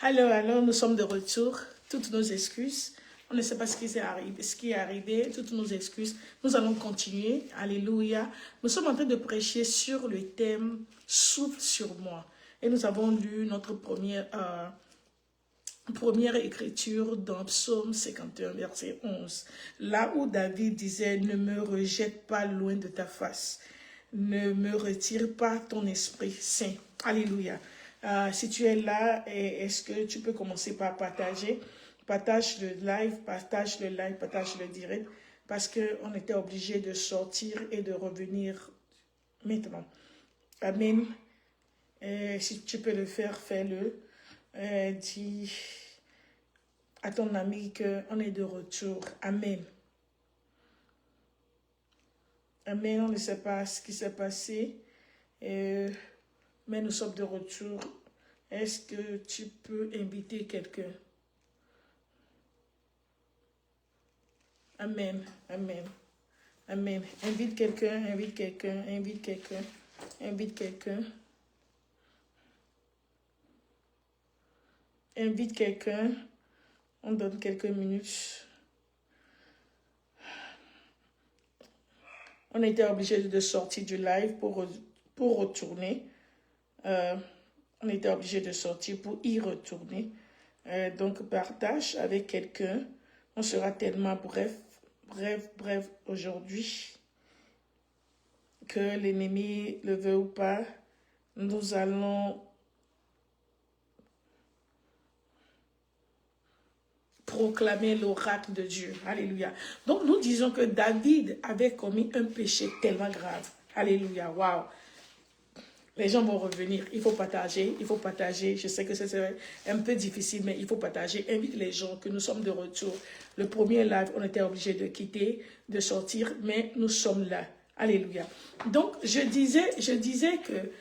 Alors, nous sommes de retour. Toutes nos excuses. On ne sait pas ce qui est arrivé, toutes nos excuses. Nous allons continuer. Alléluia. Nous sommes en train de prêcher sur le thème « Souffle sur moi ». Et nous avons lu notre première écriture dans Psaume 51, verset 11. Là où David disait « Ne me rejette pas loin de ta face. Ne me retire pas ton esprit saint. » Alléluia. Si tu es là, est-ce que tu peux commencer par partager? Partage le live, partage le direct, parce qu'on était obligé de sortir et de revenir maintenant. Amen. Si tu peux le faire, fais-le. Dis à ton ami qu'on est de retour. Amen. Amen. On ne sait pas ce qui s'est passé, mais nous sommes de retour. Est-ce que tu peux inviter quelqu'un? Amen, amen, amen. Invite quelqu'un, invite quelqu'un, invite quelqu'un, invite quelqu'un. Invite quelqu'un. On donne quelques minutes. On était obligé de sortir du live pour retourner. On était obligé de sortir pour y retourner. Donc, partage avec quelqu'un. On sera tellement bref aujourd'hui que l'ennemi le veut ou pas. Nous allons proclamer l'oracle de Dieu. Alléluia. Donc, nous disons que David avait commis un péché tellement grave. Alléluia. Waouh. Les gens vont revenir. Il faut partager. Il faut partager. Je sais que c'est un peu difficile, mais il faut partager. Invite les gens que nous sommes de retour. Le premier live, on était obligé de quitter, de sortir, mais nous sommes là. Alléluia. Donc, je disais que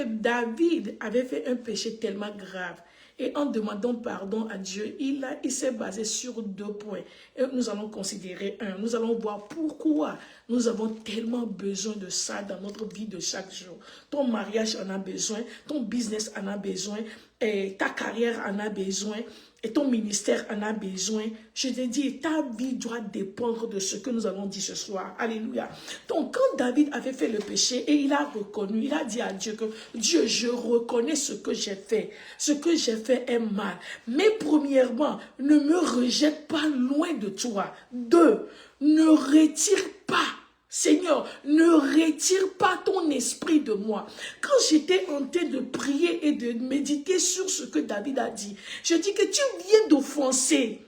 David avait fait un péché tellement grave. Et en demandant pardon à Dieu, il s'est basé sur 2 points. Et nous allons considérer un. Nous allons voir pourquoi nous avons tellement besoin de ça dans notre vie de chaque jour. Ton mariage en a besoin, ton business en a besoin, et ta carrière en a besoin, et ton ministère en a besoin. Je te dis, ta vie doit dépendre de ce que nous allons dire ce soir. Alléluia. Donc, quand David avait fait le péché et il a reconnu, il a dit à Dieu que Dieu, je reconnais ce que j'ai fait. Ce que j'ai fait est mal. Mais premièrement, ne me rejette pas loin de toi. 2, ne retire pas. Seigneur, ne retire pas ton esprit de moi. Quand j'étais en train de prier et de méditer sur ce que David a dit, je dis que tu viens d'offenser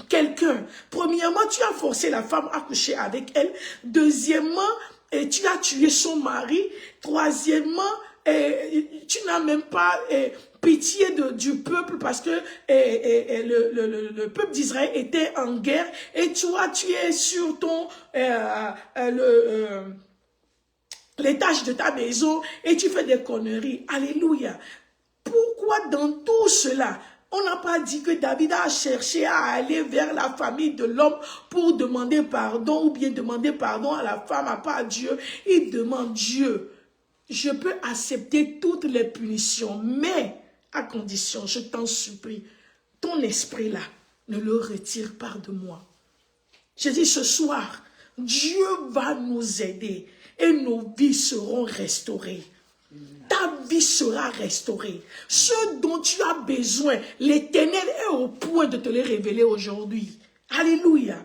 quelqu'un. Premièrement, tu as forcé la femme à coucher avec elle. Deuxièmement, tu as tué son mari. Troisièmement, tu n'as même pas pitié du peuple parce que le peuple d'Israël était en guerre et toi tu es sur ton l'étage de ta maison et tu fais des conneries. Alléluia. Pourquoi dans tout cela on n'a pas dit que David a cherché à aller vers la famille de l'homme pour demander pardon ou bien demander pardon à la femme, à pas Dieu. Il demande Dieu. Je peux accepter toutes les punitions, mais à condition, je t'en supplie, ton esprit là, ne le retire pas de moi. Je dis ce soir, Dieu va nous aider et nos vies seront restaurées. Ta vie sera restaurée. Ce dont tu as besoin, l'Éternel est au point de te le révéler aujourd'hui. Alléluia.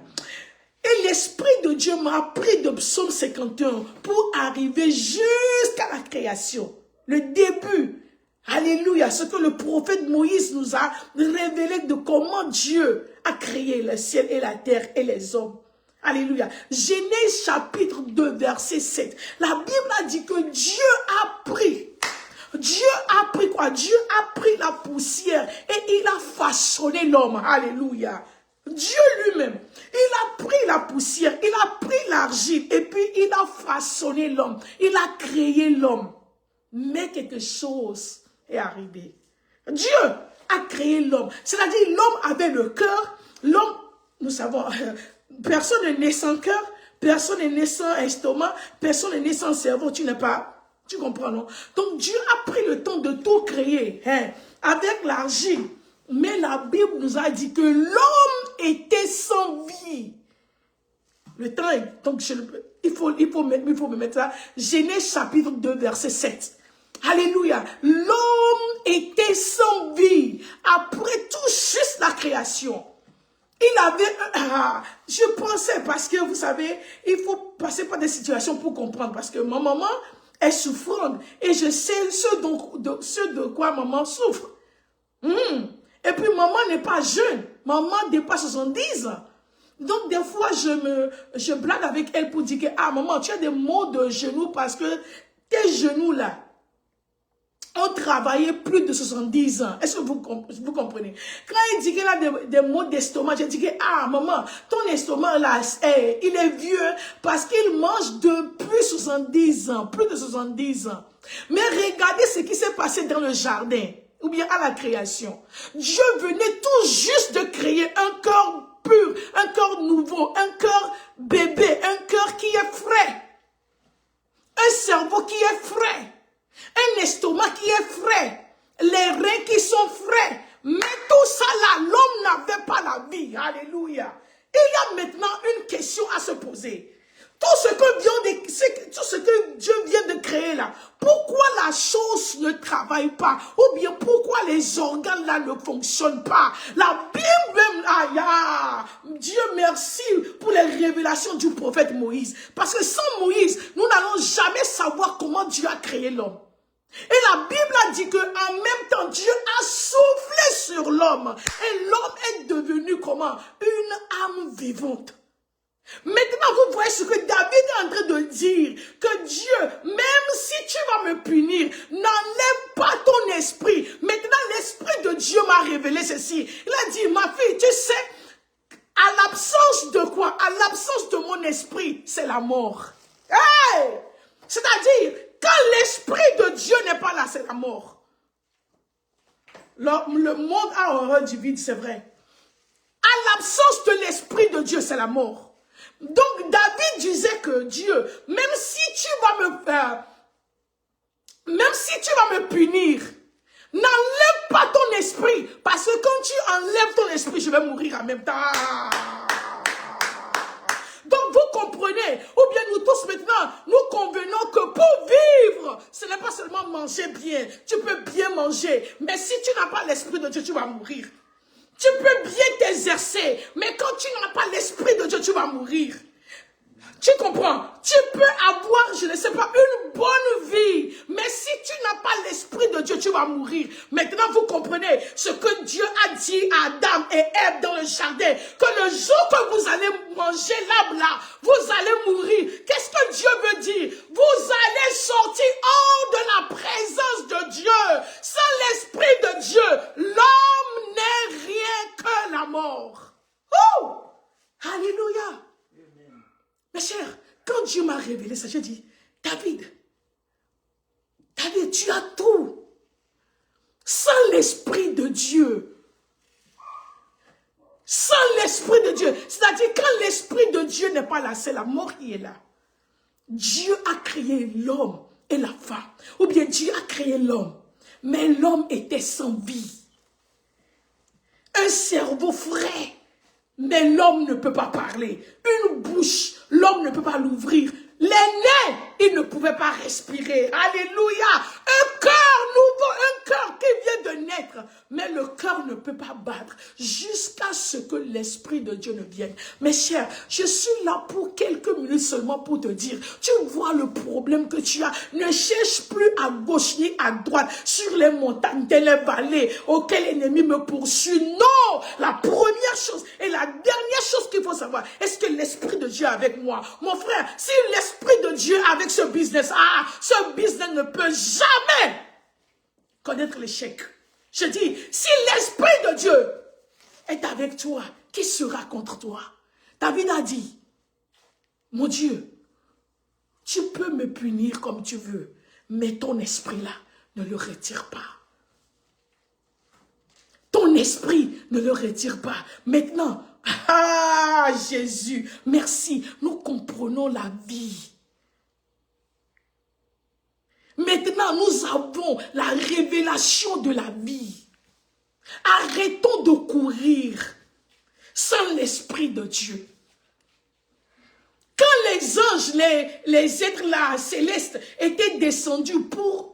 Et l'Esprit de Dieu m'a pris de Psaume 51 pour arriver jusqu'à la création. Le début. Alléluia. Ce que le prophète Moïse nous a révélé de comment Dieu a créé le ciel et la terre et les hommes. Alléluia. Genèse chapitre 2 verset 7. La Bible a dit que Dieu a pris. Dieu a pris quoi? Dieu a pris la poussière et il a façonné l'homme. Alléluia. Dieu lui-même, il a pris la poussière, il a pris l'argile et puis il a façonné l'homme. Il a créé l'homme. Mais quelque chose est arrivé. Dieu a créé l'homme. C'est-à-dire l'homme avait le cœur. L'homme, nous savons, personne n'est né sans cœur, personne n'est né sans estomac, personne n'est né sans cerveau. Tu n'es pas Tu comprends, non? Donc Dieu a pris le temps de tout créer avec l'argile. Mais la Bible nous a dit que l'homme était sans vie. Le temps est... Donc il faut me mettre ça. Genèse chapitre 2, verset 7. Alléluia. L'homme était sans vie. Après tout, juste la création. Il avait... je pensais, parce que vous savez, il faut passer par des situations pour comprendre. Parce que ma maman est souffrante. Et je sais ce de quoi maman souffre. Et puis maman n'est pas jeune. Maman dépasse 70 ans. Donc des fois, je blague avec elle pour dire que, ah maman, tu as des maux de genoux parce que tes genoux là, ont travaillé plus de 70 ans. Est-ce que vous comprenez? Quand il dit qu'il a des maux d'estomac, je dis que, ah maman, ton estomac là, il est vieux parce qu'il mange depuis 70 ans, plus de 70 ans. Mais regardez ce qui s'est passé dans le jardin, ou bien à la création. Dieu venait tout juste de créer un corps pur, un corps nouveau, un corps bébé, un cœur qui est frais, un cerveau qui est frais. Un estomac qui est frais, les reins qui sont frais. Mais tout ça là, l'homme n'avait pas la vie. Alléluia. Il y a maintenant une question à se poser. Tout ce que Dieu vient de créer là, pourquoi la chose ne travaille pas? Ou bien pourquoi les organes là ne fonctionnent pas? La Bible même, Dieu merci pour les révélations du prophète Moïse. Parce que sans Moïse, nous n'allons jamais savoir comment Dieu a créé l'homme. Et la Bible a dit qu'en même temps, Dieu a soufflé sur l'homme. Et l'homme est devenu comment? Une âme vivante. Maintenant, vous voyez ce que David est en train de dire. Que Dieu, même si tu vas me punir, n'enlève pas ton esprit. Maintenant, l'esprit de Dieu m'a révélé ceci. Il a dit, ma fille, tu sais, à l'absence de quoi? À l'absence de mon esprit, c'est la mort. Hey! C'est-à-dire, quand l'esprit de Dieu n'est pas là, c'est la mort. Le monde a horreur du vide, c'est vrai. À l'absence de l'esprit de Dieu, c'est la mort. Donc David disait que Dieu, même si tu vas me punir, n'enlève pas ton esprit, parce que quand tu enlèves ton esprit, je vais mourir en même temps. Donc vous comprenez, ou bien nous tous maintenant, nous convenons que pour vivre, ce n'est pas seulement manger bien, tu peux bien manger, mais si tu n'as pas l'esprit de Dieu, tu vas mourir. Tu peux bien t'exercer, mais quand tu n'as pas l'esprit de Dieu, tu vas mourir. Tu comprends? Tu peux avoir, je ne sais pas, une bonne vie, mais si tu n'as pas l'esprit de Dieu, tu vas mourir. Maintenant, vous comprenez ce que Dieu a dit à Adam et Ève dans le jardin, que le jour que vous allez manger l'arbre là, vous allez mourir. Qu'est-ce que Dieu veut dire? Vous allez sortir hors de la présence de Dieu. Sans l'esprit de Dieu, l'homme n'est rien que la mort. Oh! Alléluia! Mes chers, quand Dieu m'a révélé ça, j'ai dit, David, tu as tout. Sans l'esprit de Dieu. Sans l'esprit de Dieu. C'est-à-dire, quand l'esprit de Dieu n'est pas là, c'est la mort qui est là. Dieu a créé l'homme et la femme. Ou bien Dieu a créé l'homme. Mais l'homme était sans vie. Un cerveau frais. Mais l'homme ne peut pas parler. Une bouche, l'homme ne peut pas l'ouvrir. Les nez, il ne pouvait pas respirer. Alléluia. Un cœur nouveau, un cœur qui vient de naître. Mais le cœur ne peut pas battre jusqu'à ce que l'Esprit de Dieu ne vienne. Mes chers, je suis là pour quelques minutes seulement pour te dire, tu vois le problème que tu as. Ne cherche plus à gauche ni à droite sur les montagnes, dans les vallées auxquelles l'ennemi me poursuit. Non, la première chose et la dernière chose qu'il faut savoir, est-ce que l'Esprit de Dieu est avec moi? Mon frère, si l'Esprit de Dieu est avec ce business, ce business ne peut jamais connaître l'échec. Je dis, si l'Esprit de Dieu est avec toi, qui sera contre toi? David a dit, mon Dieu, tu peux me punir comme tu veux, mais ton esprit là, ne le retire pas. Ton esprit ne le retire pas. Maintenant, Jésus, merci, nous comprenons la vie. Maintenant, nous avons la révélation de la vie. Arrêtons de courir sans l'Esprit de Dieu. Quand les anges, les êtres là, célestes, étaient descendus pour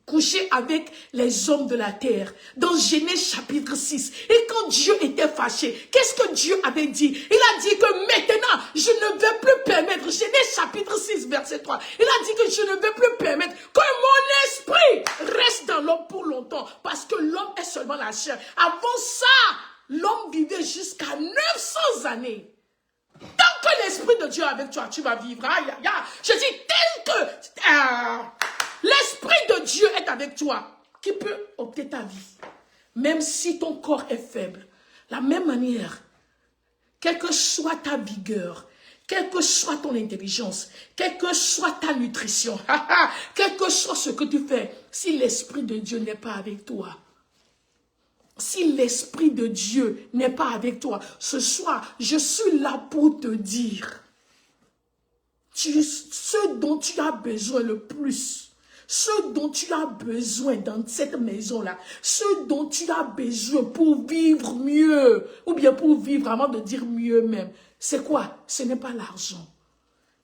coucher avec les hommes de la terre, dans Genèse chapitre 6, et quand Dieu était fâché, qu'est-ce que Dieu avait dit? Il a dit que maintenant, je ne vais plus permettre, Genèse chapitre 6, verset 3, il a dit que je ne vais plus permettre que mon esprit reste dans l'homme pour longtemps, parce que l'homme est seulement la chair. Avant ça, l'homme vivait jusqu'à 900 années. Tant que l'Esprit de Dieu est avec toi, tu vas vivre. Aïe, aïe, aïe. Je dis, tel que l'Esprit de Dieu est avec toi, qui peut opter ta vie. Même si ton corps est faible. La même manière, quelle que soit ta vigueur, quelle que soit ton intelligence, quelle que soit ta nutrition, quel que soit ce que tu fais, si l'Esprit de Dieu n'est pas avec toi, si l'Esprit de Dieu n'est pas avec toi, ce soir, je suis là pour te dire ce dont tu as besoin le plus, ce dont tu as besoin dans cette maison-là, ce dont tu as besoin pour vivre mieux, ou bien pour vivre, avant de dire mieux même, c'est quoi? Ce n'est pas l'argent,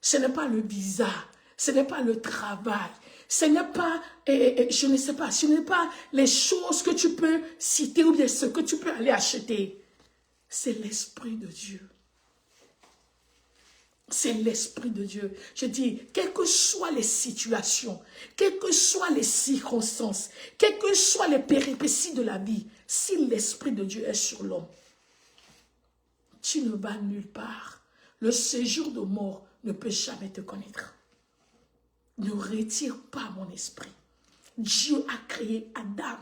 ce n'est pas le visa, ce n'est pas le travail, ce n'est pas, je ne sais pas, ce n'est pas les choses que tu peux citer ou bien ce que tu peux aller acheter. C'est l'Esprit de Dieu. C'est l'Esprit de Dieu. Je dis, quelles que soient les situations, quelles que soient les circonstances, quelles que soient les péripéties de la vie, si l'Esprit de Dieu est sur l'homme, tu ne vas nulle part. Le séjour de mort ne peut jamais te connaître. Ne retire pas mon esprit. Dieu a créé Adam.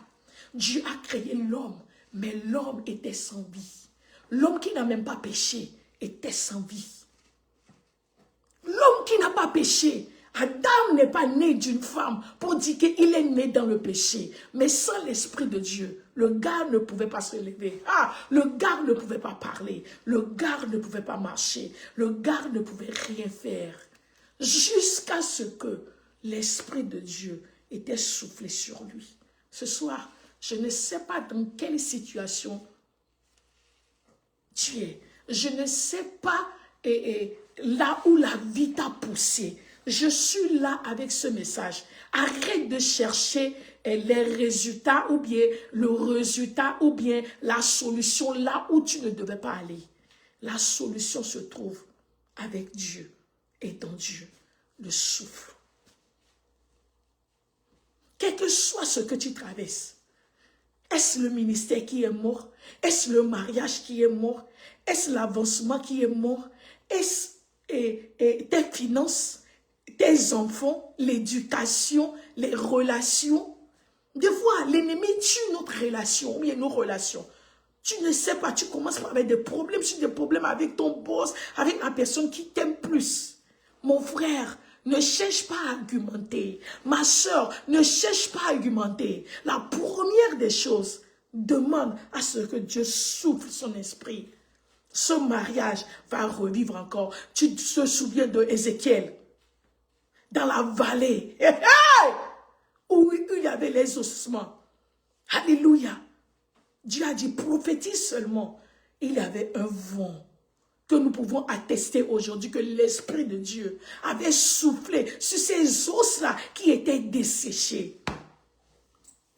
Dieu a créé l'homme. Mais l'homme était sans vie. L'homme qui n'a même pas péché était sans vie. L'homme qui n'a pas péché, Adam n'est pas né d'une femme pour dire qu'il est né dans le péché. Mais sans l'Esprit de Dieu, le gars ne pouvait pas se lever. Le gars ne pouvait pas parler. Le gars ne pouvait pas marcher. Le gars ne pouvait rien faire. Jusqu'à ce que l'Esprit de Dieu était soufflé sur lui. Ce soir, je ne sais pas dans quelle situation tu es. Je ne sais pas là où la vie t'a poussé. Je suis là avec ce message. Arrête de chercher les résultats ou bien le résultat ou bien la solution là où tu ne devais pas aller. La solution se trouve avec Dieu et dans Dieu, le souffle. Quel que soit ce que tu traverses, est-ce le ministère qui est mort? Est-ce le mariage qui est mort? Est-ce l'avancement qui est mort? Est-ce tes finances, tes enfants, l'éducation, les relations? Des fois, l'ennemi tue notre relation, ou bien nos relations. Tu ne sais pas, tu commences par avec des problèmes, sur des problèmes avec ton boss, avec la personne qui t'aime plus. Mon frère, ne cherche pas à argumenter. Ma soeur, ne cherche pas à argumenter. La première des choses, demande à ce que Dieu souffle son esprit. Ce mariage va revivre encore. Tu te souviens de Ézéchiel, dans la vallée, où il y avait les ossements. Alléluia. Dieu a dit, prophétise seulement. Il y avait un vent que nous pouvons attester aujourd'hui que l'Esprit de Dieu avait soufflé sur ces os-là qui étaient desséchés.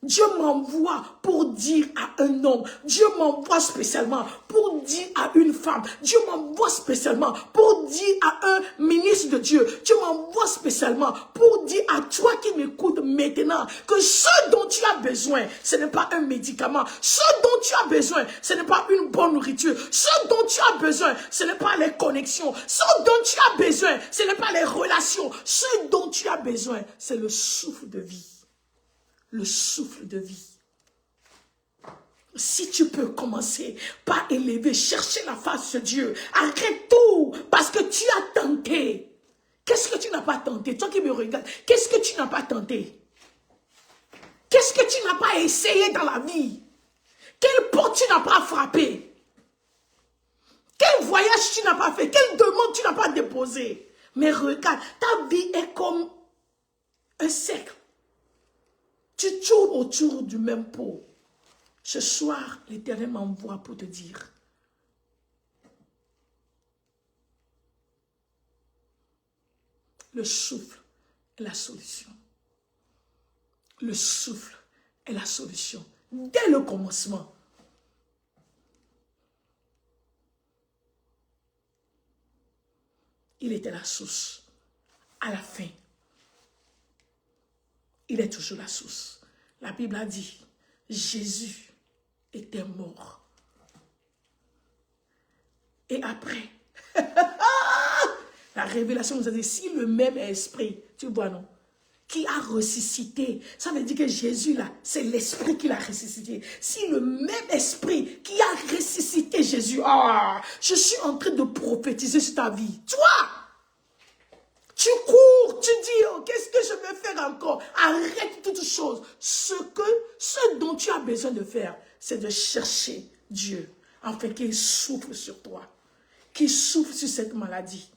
Dieu m'envoie pour dire à un homme, Dieu m'envoie spécialement pour dire à une femme, Dieu m'envoie spécialement pour dire à un ministre de Dieu, Dieu m'envoie spécialement pour dire à toi qui m'écoutes maintenant que ce dont tu as besoin, ce n'est pas un médicament, ce dont tu as besoin, ce n'est pas une bonne nourriture, ce dont tu as besoin, ce n'est pas les connexions, ce dont tu as besoin, ce n'est pas les relations, ce dont tu as besoin, c'est le souffle de vie. Le souffle de vie. Si tu peux commencer par élever, chercher la face de Dieu, arrête tout parce que tu as tenté. Qu'est-ce que tu n'as pas tenté? Toi qui me regardes, qu'est-ce que tu n'as pas tenté? Qu'est-ce que tu n'as pas essayé dans la vie? Quelle porte tu n'as pas frappé? Quel voyage tu n'as pas fait? Quelle demande tu n'as pas déposée? Mais regarde, ta vie est comme un cercle. Tu tournes autour du même pot. Ce soir, l'Éternel m'envoie pour te dire, le souffle est la solution. Le souffle est la solution. Dès le commencement, il était la source. À la fin, il est toujours la source. La Bible a dit, Jésus était mort. Et après, la révélation nous a dit, si le même esprit, tu vois non, qui a ressuscité, ça veut dire que Jésus là, c'est l'esprit qui l'a ressuscité. Si le même esprit qui a ressuscité Jésus, je suis en train de prophétiser sur ta vie. Toi, tu cours, tu dis, oh, qu'est-ce que je vais faire encore? Arrête toutes choses. Ce dont tu as besoin de faire, c'est de chercher Dieu, afin qu'il souffle sur toi, qu'il souffle sur cette maladie,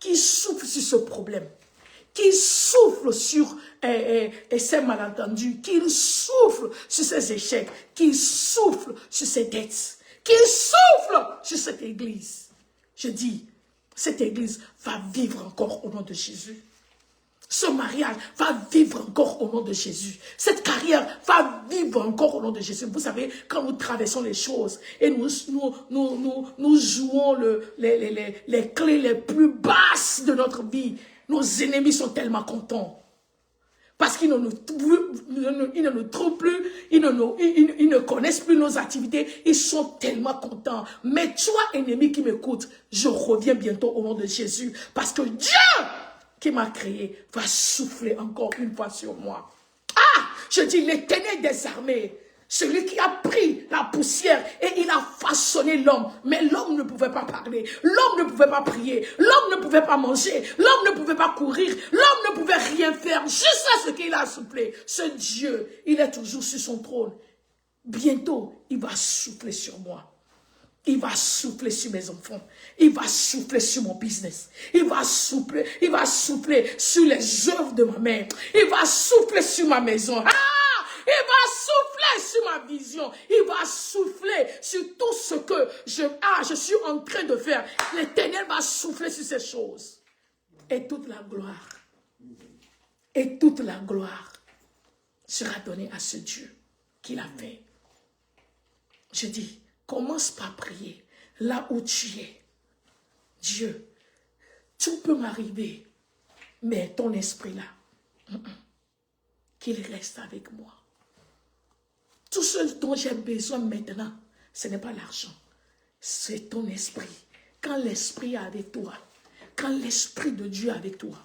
qu'il souffle sur ce problème, qu'il souffle sur ces malentendus, qu'il souffle sur ces échecs, qu'il souffle sur ces dettes, qu'il souffle sur cette église. Je dis, cette église va vivre encore au nom de Jésus. Ce mariage va vivre encore au nom de Jésus. Cette carrière va vivre encore au nom de Jésus. Vous savez, quand nous traversons les choses et nous jouons les clés les plus basses de notre vie, nos ennemis sont tellement contents. Parce qu'ils ne nous trouvent plus, ils ne connaissent plus nos activités, ils sont tellement contents. Mais toi, ennemi qui m'écoute, je reviens bientôt au nom de Jésus. Parce que Dieu qui m'a créé va souffler encore une fois sur moi. Je dis l'Éternel des armées, celui qui a pris la poussière et il a façonné l'homme. Mais l'homme ne pouvait pas parler, l'homme ne pouvait pas prier, l'homme ne pouvait pas manger, l'homme ne pouvait pas courir, l'homme ne pouvait rien faire, juste à ce qu'il a soufflé. Ce Dieu, il est toujours sur son trône. Bientôt, il va souffler sur moi. Il va souffler sur mes enfants. Il va souffler sur mon business. Il va souffler sur les œuvres de ma mère. Il va souffler sur ma maison. Il va souffler sur ma vision. Il va souffler sur tout ce que je suis en train de faire. L'Éternel va souffler sur ces choses. Et toute la gloire sera donnée à ce Dieu qui l'a fait. Je dis, commence par prier là où tu es. Dieu, tout peut m'arriver, mais ton esprit là, qu'il reste avec moi. Tout ce dont j'ai besoin maintenant, ce n'est pas l'argent, c'est ton esprit. Quand l'esprit est avec toi, quand l'esprit de Dieu est avec toi,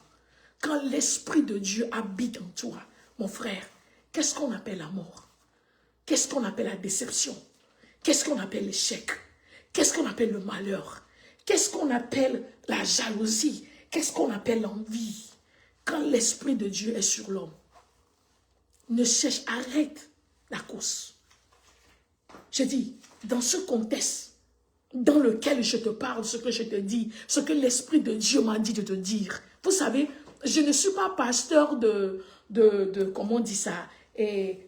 quand l'esprit de Dieu habite en toi, mon frère, qu'est-ce qu'on appelle la mort? Qu'est-ce qu'on appelle la déception? Qu'est-ce qu'on appelle l'échec? Qu'est-ce qu'on appelle le malheur? Qu'est-ce qu'on appelle la jalousie? Qu'est-ce qu'on appelle l'envie? Quand l'esprit de Dieu est sur l'homme, ne cherche, arrête la course. Je dis, dans ce contexte dans lequel je te parle, ce que je te dis, ce que l'esprit de Dieu m'a dit de te dire. Vous savez, je ne suis pas pasteur de comment on dit ça,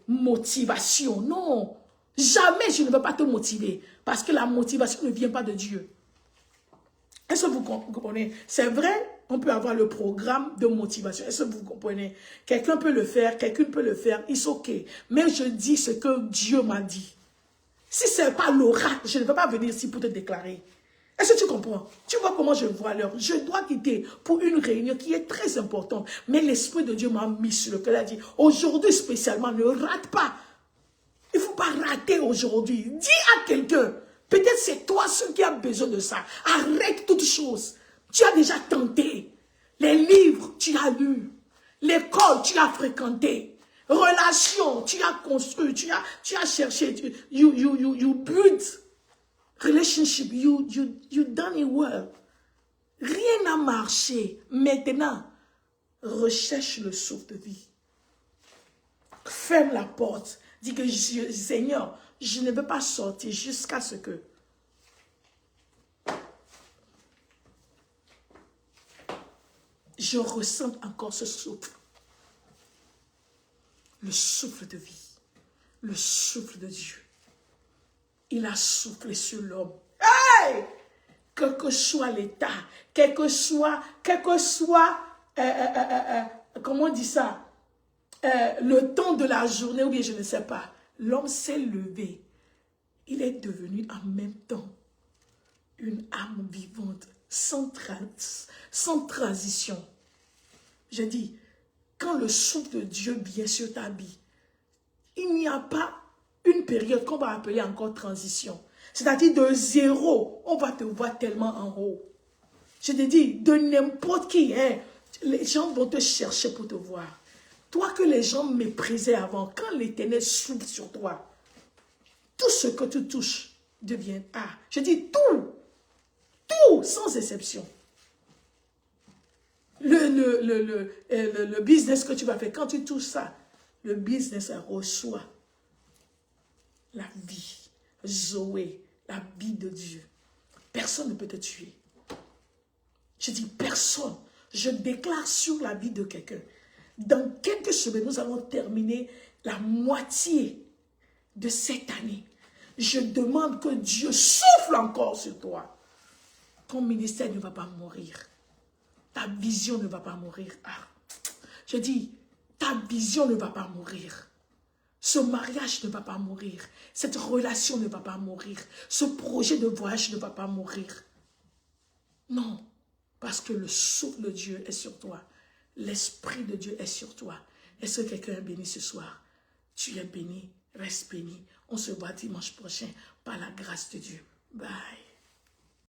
motivation. Non, jamais je ne vais pas te motiver. Parce que la motivation ne vient pas de Dieu. Est-ce que vous comprenez? C'est vrai, on peut avoir le programme de motivation. Est-ce que vous comprenez? Quelqu'un peut le faire, quelqu'un peut le faire, it's ok. Mais je dis ce que Dieu m'a dit. Si ce n'est pas l'oracle, je ne vais pas venir ici pour te déclarer. Est-ce que tu comprends? Tu vois comment je vois l'heure. Je dois quitter pour une réunion qui est très importante. Mais l'Esprit de Dieu m'a mis sur le cœur. Il a dit, aujourd'hui spécialement, ne rate pas. Il ne faut pas rater aujourd'hui. Dis à quelqu'un, peut-être c'est toi celui qui a besoin de ça. Arrête toutes choses. Tu as déjà tenté. Les livres, tu as lu. L'école, tu as fréquenté. Relation, tu as construit. Tu as cherché. You build. Relationship, you done it well. Rien n'a marché. Maintenant, recherche le souffle de vie. Ferme la porte. Dis que Seigneur, je ne veux pas sortir jusqu'à ce que je ressente encore ce souffle. le souffle de vie, le souffle de Dieu. Il a soufflé sur l'homme. Hey! Quel que soit l'état, quel que soit, comment on dit ça, le temps de la journée, ou bien je ne sais pas, l'homme s'est levé. Il est devenu en même temps une âme vivante, sans transition. Je dis, quand le souffle de Dieu vient sur ta vie, il n'y a pas une période qu'on va appeler encore transition. C'est-à-dire de zéro, on va te voir tellement en haut. Je te dis, de n'importe qui, hein, les gens vont te chercher pour te voir. Toi que les gens méprisaient avant, quand l'Éternel souffle sur toi, tout ce que tu touches devient art. Je dis tout, sans exception. Le business que tu vas faire, quand tu touches ça, le business reçoit la vie, Zoé, la vie de Dieu. Personne ne peut te tuer. Je dis personne. Je déclare sur la vie de quelqu'un. Dans quelques semaines, nous allons terminer la moitié de cette année. Je demande que Dieu souffle encore sur toi. Ton ministère ne va pas mourir. Ta vision ne va pas mourir. Ah, je dis, ta vision ne va pas mourir. Ce mariage ne va pas mourir. Cette relation ne va pas mourir. Ce projet de voyage ne va pas mourir. Non, parce que le souffle de Dieu est sur toi. L'Esprit de Dieu est sur toi. Est-ce que quelqu'un est béni ce soir? Tu es béni, reste béni. On se voit dimanche prochain par la grâce de Dieu. Bye.